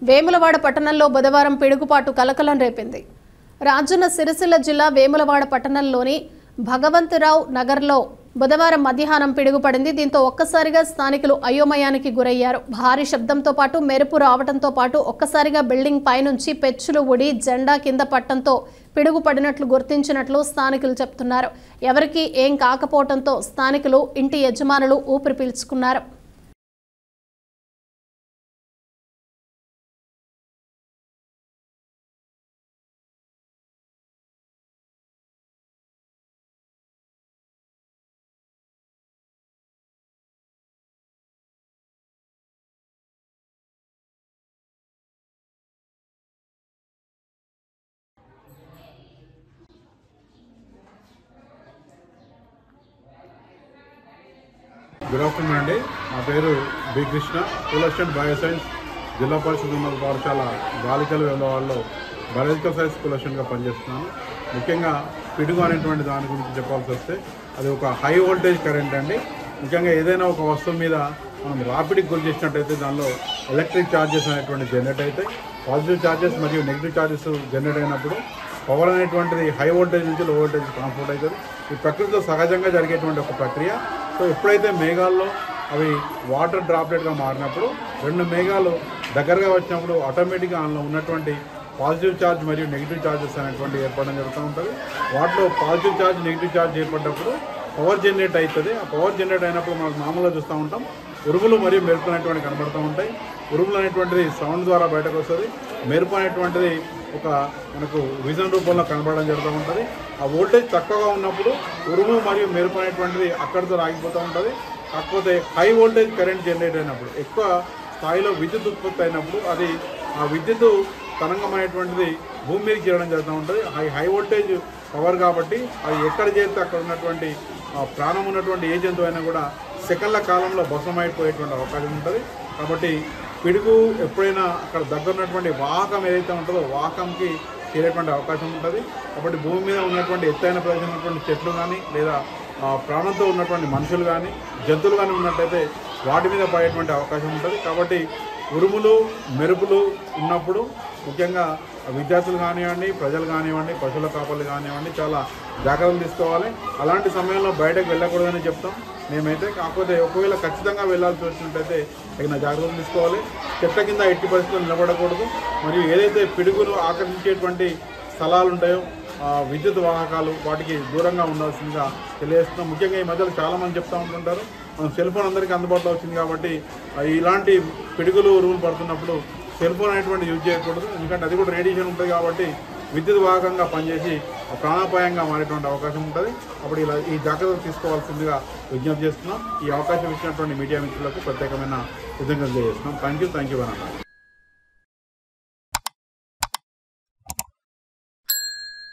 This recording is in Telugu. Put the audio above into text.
వేములవాడ పట్టణంలో బుధవారం పిడుగుపాటు కలకలం రేపింది. రాజన్న సిరిసిల్ల జిల్లా వేములవాడ పట్టణంలోని భగవంతరావు నగర్లో బుధవారం మధ్యాహ్నం పిడుగుపడింది. దీంతో ఒక్కసారిగా స్థానికులు అయోమయానికి గురయ్యారు. భారీ శబ్దంతో పాటు మెరుపు రావడంతో పాటు ఒక్కసారిగా బిల్డింగ్ పైనుంచి పెచ్చులు ఊడి జెండా కింద పట్టడంతో పిడుగుపడినట్లు గుర్తించినట్లు స్థానికులు చెప్తున్నారు. ఎవరికీ ఏం కాకపోవడంతో స్థానికులు ఇంటి యజమానులు ఊపిరి పీల్చుకున్నారు. గుడ్ ఆఫ్టర్నూన్ అండి. నా పేరు B Krishna. School assistant bioscience Zilla Parishad ఉన్నత పాఠశాల బాలికల వేములవాడలో బయాలజికల్ సైన్స్ స్కూల్ అసిస్టెంట్గా పనిచేస్తున్నాను. ముఖ్యంగా పిడుగు అనేటువంటి దాని గురించి చెప్పాల్సి వస్తే అది ఒక హై వోల్టేజ్ కరెంట్ అండి. ముఖ్యంగా ఏదైనా ఒక వస్తువు మీద మనం రాపిడ్కి గురి చేసినట్టయితే దానిలో ఎలక్ట్రిక్ ఛార్జెస్ అనేటువంటి జనరేట్ అయితే పాజిటివ్ ఛార్జెస్ మరియు నెగిటివ్ ఛార్జెస్ జనరేట్ అయినప్పుడు పవర్ అనేటువంటిది హై వోల్టేజ్ నుంచి లో వోల్టేజ్ ట్రాన్స్పోర్ట్ అవుతుంది. ఈ ప్రకృతిలో సహజంగా జరిగేటువంటి ఒక ప్రక్రియ. సో ఎప్పుడైతే మేఘాల్లో అవి వాటర్ డ్రాప్లెట్గా మారినప్పుడు రెండు మేఘాలు దగ్గరగా వచ్చినప్పుడు ఆటోమేటిక్గా అందులో ఉన్నటువంటి పాజిటివ్ ఛార్జ్ మరియు నెగిటివ్ ఛార్జెస్ అనేటువంటి ఏర్పడడం జరుగుతూ ఉంటుంది. వాటిలో పాజిటివ్ ఛార్జ్ నెగిటివ్ ఛార్జ్ ఏర్పడినప్పుడు పవర్ జనరేట్ అవుతుంది. ఆ పవర్ జనరేట్ అయినప్పుడు మనకు మామూలుగా చూస్తూ ఉంటాం ఉరుములు మరియు మెరుపు అనేటువంటి కనబడుతూ ఉంటాయి. ఉరుములు అనేటువంటిది సౌండ్ ద్వారా బయటకు వస్తుంది. మెరుపు అనేటువంటిది ఒక మనకు విజన్ రూపంలో కనబడడం జరుగుతూ ఉంటుంది. ఆ వోల్టేజ్ తక్కువగా ఉన్నప్పుడు ఉరుము మరియు మెరుపు అనేటువంటిది అక్కడితో ఆగిపోతూ ఉంటుంది. కాకపోతే హై వోల్టేజ్ కరెంట్ జనరేట్ అయినప్పుడు ఎక్కువ స్థాయిలో విద్యుత్ ఉత్పత్తి అయినప్పుడు అది ఆ విద్యుత్ తరంగం అనేటువంటిది భూమి మీదకి చేరడం జరుగుతూ ఉంటుంది. హై వోల్టేజ్ పవర్ కాబట్టి అది ఎక్కడ చేరితే అక్కడ ఉన్నటువంటి ప్రాణం ఉన్నటువంటి ఏ జంతువు అయినా కూడా సెకండ్ల కాలంలో భస్మమైపోయేటువంటి అవకాశం ఉంటుంది. కాబట్టి పిడుగు ఎప్పుడైనా అక్కడ దగ్గర ఉన్నటువంటి వాహకం ఏదైతే ఉంటుందో వాహకంకి చేరేటువంటి అవకాశం ఉంటుంది. కాబట్టి భూమి మీద ఉన్నటువంటి ఎత్తైన ప్రదేశం ఉన్నటువంటి చెట్లు కానీ లేదా ప్రాణంతో ఉన్నటువంటి మనుషులు కానీ జంతువులు కానీ ఉన్నట్టయితే వాటి మీద పడేటువంటి అవకాశం ఉంటుంది. కాబట్టి ఉరుములు మెరుపులు ఉన్నప్పుడు ముఖ్యంగా విద్యార్థులు కానివ్వండి, ప్రజలు కానివ్వండి, పశువుల కాపర్లు కానివ్వండి చాలా జాగ్రత్తలు తీసుకోవాలి. అలాంటి సమయంలో బయటకు వెళ్ళకూడదని చెప్తాం మేమైతే. కాకపోతే ఒకవేళ ఖచ్చితంగా వెళ్ళాల్సి వచ్చినట్టయితే తగిన జాగ్రత్తలు తీసుకోవాలి. చెట్ల కింద ఎట్టి పరిస్థితుల్లో నిలబడకూడదు. మరియు ఏదైతే పిడుగులు ఆకర్షించేటువంటి స్థలాలు ఉంటాయో విద్యుత్ వాహకాలు వాటికి దూరంగా ఉండాల్సిందిగా తెలియజేస్తున్నాం. ముఖ్యంగా ఈ మధ్యలో చాలామంది చెప్తూ ఉంటుంటారు మనం సెల్ ఫోన్ అందరికీ అందుబాటులో వచ్చింది కాబట్టి ఇలాంటి పిడుగులు ఉరుములు పడుతున్నప్పుడు సెల్ ఫోన్ అనేటువంటి యూజ్ చేయకూడదు. ఎందుకంటే అది కూడా రేడియేషన్ ఉంటుంది కాబట్టి విద్యుత్ వాహకంగా పనిచేసి ప్రాణాపాయంగా మారేటువంటి అవకాశం ఉంటుంది. అప్పుడు ఈ జాగ్రత్తలు తీసుకోవాల్సిందిగా విజ్ఞప్తి చేస్తున్నాం. ఈ అవకాశం ఇచ్చినటువంటి మీడియా మిత్రులకు ప్రత్యేకమైన కృతజ్ఞతలు తెలియజేస్తున్నాం. Thank you very much.